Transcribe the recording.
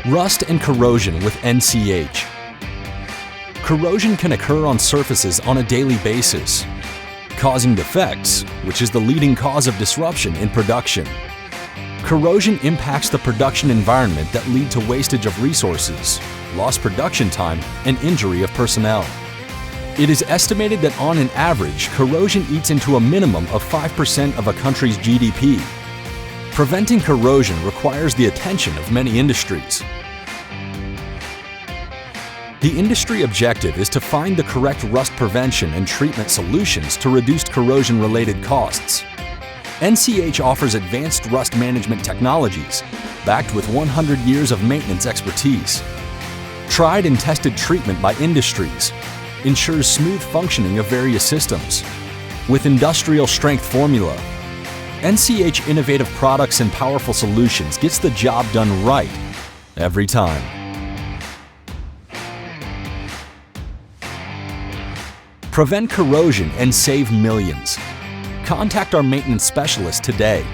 Rust and corrosion with NCH. Corrosion can occur on surfaces on a daily basis, causing defects, which is the leading cause of disruption in production. Corrosion impacts the production environment that lead to wastage of resources, lost production time, and injury of personnel. It is estimated that on an average, corrosion eats into a minimum of 5% of a country's GDP. Preventing corrosion requires the attention of many industries. The industry objective is to find the correct rust prevention and treatment solutions to reduce corrosion-related costs. NCH offers advanced rust management technologies, backed with 100 years of maintenance expertise. Tried and tested treatment by industries ensures smooth functioning of various systems. With industrial strength formula, NCH innovative products and powerful solutions gets the job done right every time. Prevent corrosion and save millions. Contact our maintenance specialist today.